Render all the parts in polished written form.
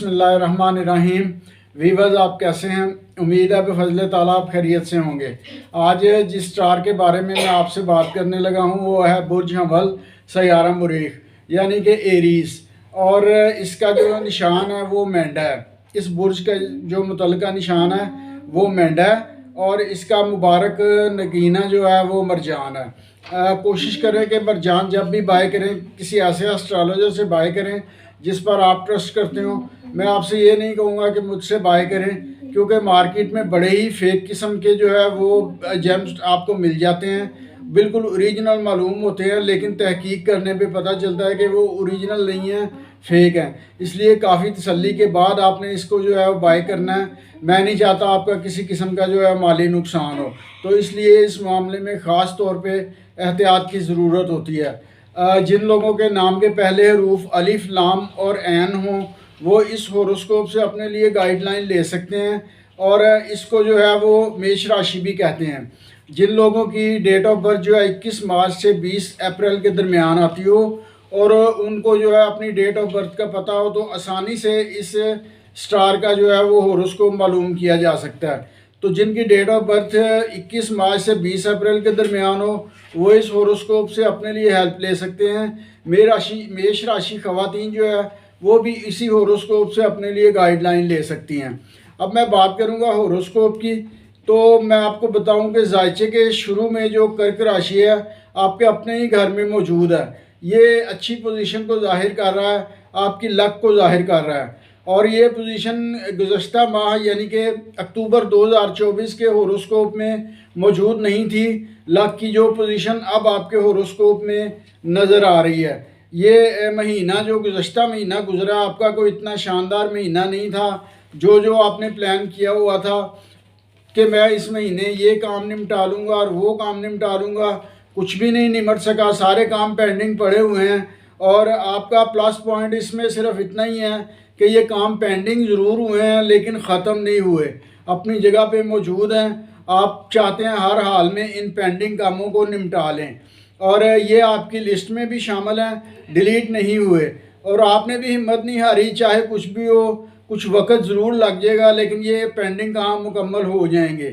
बिस्मिल्लाहिर्रहमानिर्रहीम। वीवर्स, आप कैसे हैं? उम्मीद है बफज़ल ताला आप खैरियत से होंगे। आज जिस स्टार के बारे में मैं आपसे बात करने लगा हूं वो है बुर्ज हम्बल सयारा मरीख यानी कि एरीज। और इसका जो निशान है वो मेंढा है। इस बुर्ज का जो मुतल्लिका निशान है वो मेंढा है और इसका मुबारक नगीना जो है वो मरजान है। कोशिश करें कि मरजान जब भी बाय करें किसी ऐसे एस्ट्रोलॉजर से बाय करें जिस पर आप ट्रस्ट करते हो। मैं आपसे ये नहीं कहूँगा कि मुझसे बाय करें, क्योंकि मार्केट में बड़े ही फेक किस्म के जो है वो जेम्स आपको मिल जाते हैं। बिल्कुल ओरिजिनल मालूम होते हैं, लेकिन तहकीक करने पे पता चलता है कि वो ओरिजिनल नहीं है, फेक है। इसलिए काफ़ी तसल्ली के बाद आपने इसको जो है वो बाय करना है। मैं नहीं चाहता आपका किसी किस्म का जो है माली नुकसान हो, तो इसलिए इस मामले में ख़ास तौर पे एहतियात की ज़रूरत होती है। जिन लोगों के नाम के पहले हरूफ अलिफ, लाम और ऐन हों वो इस होरोस्कोप से अपने लिए गाइडलाइन ले सकते हैं। और इसको जो है वो मेष राशि भी कहते हैं। जिन लोगों की डेट ऑफ बर्थ जो है 21 मार्च से 20 अप्रैल के दरमियान आती हो और उनको जो है अपनी डेट ऑफ बर्थ का पता हो, तो आसानी से इस स्टार का जो है वो होरोस्कोप मालूम किया जा सकता है। तो जिनकी डेट ऑफ बर्थ 21 मार्च से 20 अप्रैल के दरमियान हो वो इस होरोस्कोप से अपने लिए हेल्प ले सकते हैं। मेष राशि ख़वातीन जो है वो भी इसी होरोस्कोप से अपने लिए गाइडलाइन ले सकती हैं। अब मैं बात करूंगा होरोस्कोप की, तो मैं आपको बताऊं कि जायचे के शुरू में जो कर्क राशि है आपके अपने ही घर में मौजूद है। ये अच्छी पोजीशन को जाहिर कर रहा है, आपकी लक को जाहिर कर रहा है। और ये पोजीशन गुज़श्ता माह यानी कि अक्टूबर 2024 के होरोस्कोप में मौजूद नहीं थी। लक की जो पोजीशन अब आपके होरोस्कोप में नज़र आ रही है। ये महीना जो गुज़श्ता महीना गुज़रा आपका कोई इतना शानदार महीना नहीं था। जो आपने प्लान किया हुआ था कि मैं इस महीने ये काम निपटा लूँगा और वो काम निपटा लूँगा, कुछ भी नहीं निपट सका, सारे काम पेंडिंग पड़े हुए हैं। और आपका प्लस पॉइंट इसमें सिर्फ इतना ही है कि ये काम पेंडिंग ज़रूर हुए हैं लेकिन ख़त्म नहीं हुए, अपनी जगह पे मौजूद हैं। आप चाहते हैं हर हाल में इन पेंडिंग कामों को निपटा लें और ये आपकी लिस्ट में भी शामिल हैं, डिलीट नहीं हुए। और आपने भी हिम्मत नहीं हारी, चाहे कुछ भी हो, कुछ वक्त ज़रूर लग जाएगा लेकिन ये पेंडिंग काम मुकम्मल हो जाएंगे।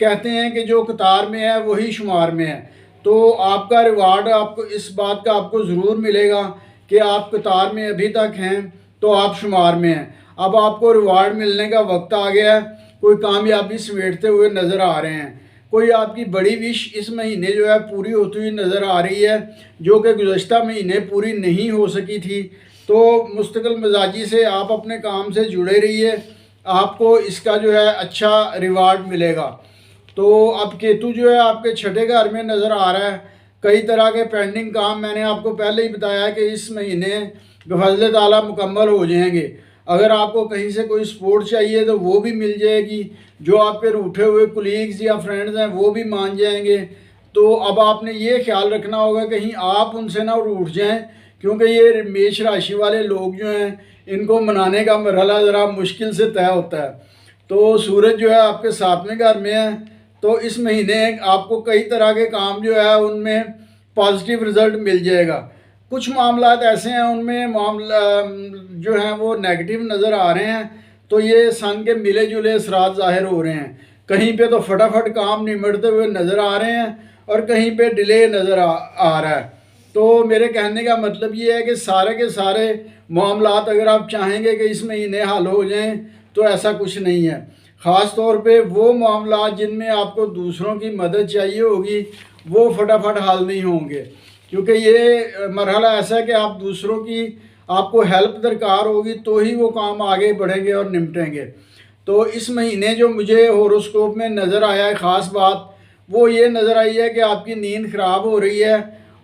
कहते हैं कि जो कतार में है वही शुमार में है। तो आपका रिवार्ड आपको इस बात का आपको ज़रूर मिलेगा कि आप कतार में अभी तक हैं तो आप शुमार में हैं। अब आपको रिवार्ड मिलने का वक्त आ गया है, कोई कामयाबी समेटते हुए नज़र आ रहे हैं। कोई आपकी बड़ी विश इस महीने जो है पूरी होती हुई नज़र आ रही है, जो कि गुज़श्ता महीने पूरी नहीं हो सकी थी। तो मुस्तकिल मिजाजी से आप अपने काम से जुड़े रहिए, आपको इसका जो है अच्छा रिवार्ड मिलेगा। तो अब केतु जो है आपके छठे घर में नज़र आ रहा है। कई तरह के पेंडिंग काम मैंने आपको पहले ही बताया कि इस महीने बफज़ल ताला मुकम्मल हो जाएंगे। अगर आपको कहीं से कोई सपोर्ट चाहिए तो वो भी मिल जाएगी, जो आपके रूठे हुए कुलीग्स या फ्रेंड्स हैं वो भी मान जाएंगे। तो अब आपने ये ख्याल रखना होगा कहीं आप उनसे ना रूठ जाएं, क्योंकि ये मेष राशि वाले लोग जो हैं इनको मनाने का मरहला ज़रा मुश्किल से तय होता है। तो सूरज जो है आपके 7वें घर में है, तो इस महीने आपको कई तरह के काम जो है उनमें पॉजिटिव रिज़ल्ट मिल जाएगा। कुछ मामलात ऐसे हैं उनमें मामला जो हैं वो नेगेटिव नज़र आ रहे हैं, तो ये सन के मिले जुले असरात ज़ाहिर हो रहे हैं। कहीं पे तो फटाफट काम निमटते हुए नज़र आ रहे हैं और कहीं पे डिले नज़र आ रहा है। तो मेरे कहने का मतलब ये है कि सारे के सारे मामलात अगर आप चाहेंगे कि इस महीने हल हो जाएं तो ऐसा कुछ नहीं है। ख़ास तौर पे वो मामलात जिनमें आपको दूसरों की मदद चाहिए होगी वो फटाफट हल नहीं होंगे, क्योंकि ये मरहला ऐसा है कि आप दूसरों की आपको हेल्प दरकार होगी तो ही वो काम आगे बढ़ेंगे और निपटेंगे। तो इस महीने जो मुझे होरोस्कोप में नज़र आया है ख़ास बात वो ये नज़र आई है कि आपकी नींद ख़राब हो रही है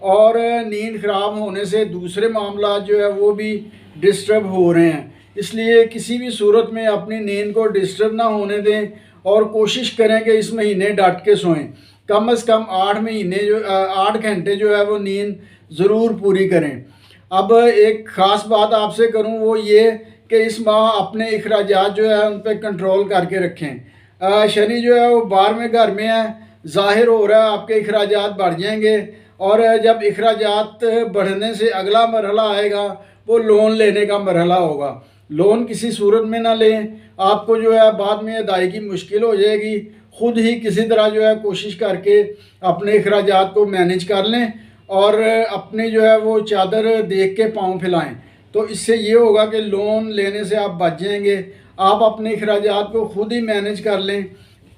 और नींद ख़राब होने से दूसरे मामला जो है वो भी डिस्टर्ब हो रहे हैं। इसलिए किसी भी सूरत में अपनी नींद को डिस्टर्ब ना होने दें और कोशिश करें कि इस महीने डट के सोएं। कम से कम 8 घंटे जो है वो नींद ज़रूर पूरी करें। अब एक ख़ास बात आपसे करूं वो ये कि इस माह अपने अखराजात जो है उन पर कंट्रोल करके रखें। शनि जो है वो 12वें घर में है, ज़ाहिर हो रहा है आपके अखराजात बढ़ जाएंगे और जब अखराजात बढ़ने से अगला मरहला आएगा वो लोन लेने का मरहला होगा। लोन किसी सूरत में ना लें, आपको जो है बाद में अदायगी मुश्किल हो जाएगी। ख़ुद ही किसी तरह जो है कोशिश करके अपने अखराजात को मैनेज कर लें और अपने जो है वो चादर देख के पाँव फैलाएं। तो इससे ये होगा कि लोन लेने से आप बच जाएंगे। आप अपने अखराजात को ख़ुद ही मैनेज कर लें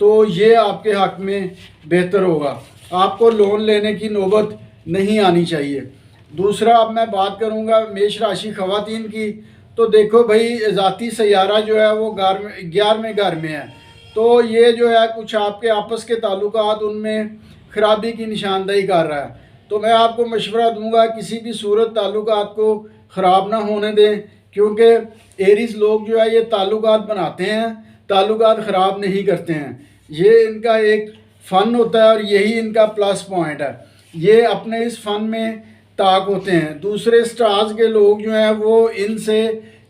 तो ये आपके हक़ में बेहतर होगा। आपको लोन लेने की नौबत नहीं आनी चाहिए। दूसरा, अब मैं बात करूंगा मेष राशि ख़वातीन की। तो देखो भाई, ज़ाती सैयारा जो है वो 11वें घर में है। तो ये जो है कुछ आपके आपस के ताल्लुकात उनमें ख़राबी की निशानदेही कर रहा है। तो मैं आपको मशवरा दूंगा किसी भी सूरत ताल्लुकात को ख़राब ना होने दें, क्योंकि एरीज लोग जो है ये ताल्लुकात बनाते हैं, ताल्लुकात ख़राब नहीं करते हैं। ये इनका एक फ़न होता है और यही इनका प्लस पॉइंट है। ये अपने इस फ़न में ताक होते हैं। दूसरे स्टार्स के लोग जो हैं वो इनसे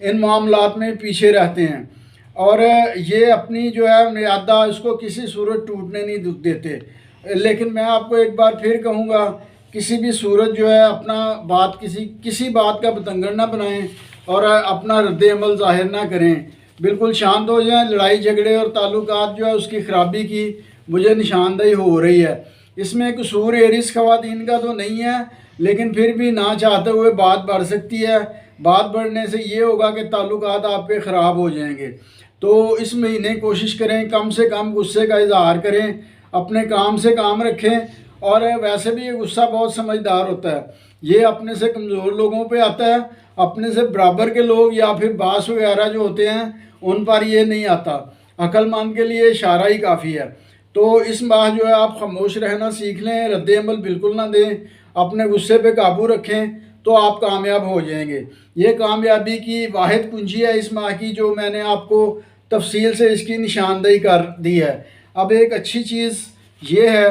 इन मामलात में पीछे रहते हैं और ये अपनी जो है मर्यादा उसको किसी सूरत टूटने नहीं देते। लेकिन मैं आपको एक बार फिर कहूँगा, किसी भी सूरत जो है अपना बात किसी बात का बतंगड़ ना बनाएं और अपना रद्द अमल ज़ाहिर ना करें। बिल्कुल शांत हो जाएं। लड़ाई झगड़े और ताल्लुकात जो है उसकी ख़राबी की मुझे निशानदेही हो रही है। इसमें कसूर एरीज ख़वातीन का तो नहीं है, लेकिन फिर भी ना चाहते हुए बात बढ़ सकती है। बात बढ़ने से ये होगा कि ताल्लुकात आपके ख़राब हो जाएंगे। तो इस महीने कोशिश करें कम से कम गुस्से का इजहार करें, अपने काम से काम रखें। और वैसे भी ये गुस्सा बहुत समझदार होता है, ये अपने से कमज़ोर लोगों पे आता है। अपने से बराबर के लोग या फिर बास वगैरह जो होते हैं उन पर ये नहीं आता। अक्लमंद के लिए इशारा ही काफ़ी है। तो इस माह जो है आप खामोश रहना सीख लें, रद्द अमल बिल्कुल ना दें, अपने गुस्से पे काबू रखें तो आप कामयाब हो जाएंगे। ये कामयाबी की वाहिद कुंजी है इस माह की, जो मैंने आपको तफसील से इसकी निशानदेही कर दी है। अब एक अच्छी चीज़ ये है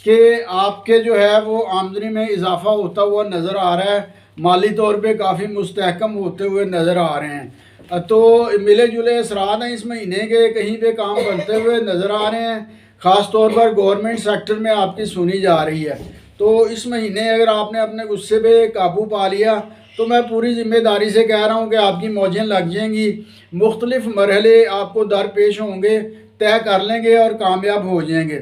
कि आपके जो है वो आमदनी में इजाफ़ा होता हुआ नज़र आ रहा है, माली तौर पे काफ़ी मुस्तहकम होते हुए नज़र आ रहे हैं। तो मिले जुले असरात हैं इस महीने के, कहीं पे काम बनते हुए नज़र आ रहे हैं। ख़ास तौर पर गवर्नमेंट सेक्टर में आपकी सुनी जा रही है। तो इस महीने अगर आपने अपने गुस्से पे काबू पा लिया तो मैं पूरी ज़िम्मेदारी से कह रहा हूँ कि आपकी मौजें लग जाएंगी। मुख्तलिफ़ मरहले आपको दरपेश होंगे, तय कर लेंगे और कामयाब हो जाएंगे।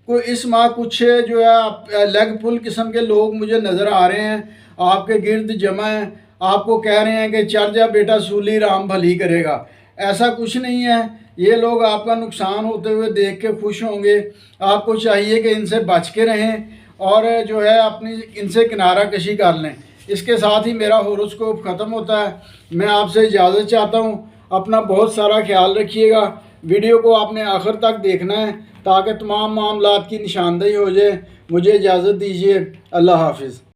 कोई इस माह कुछ जो है लेग पुल किस्म के लोग मुझे नज़र आ रहे हैं, आपके गिर्द जमा हैं, आपको कह रहे हैं कि चढ़ जा बेटा सूली राम भली करेगा। ऐसा कुछ नहीं है। ये लोग आपका नुकसान होते हुए देख के खुश होंगे। आपको चाहिए कि इनसे बच के रहें और जो है अपनी इनसे किनारा कशी कर लें। इसके साथ ही मेरा होरोस्कोप ख़त्म होता है। मैं आपसे इजाज़त चाहता हूँ। अपना बहुत सारा ख्याल रखिएगा। वीडियो को आपने आखिर तक देखना है ताकि तमाम मामलात की निशानदेही हो जाए। मुझे इजाज़त दीजिए। अल्लाह हाफिज़।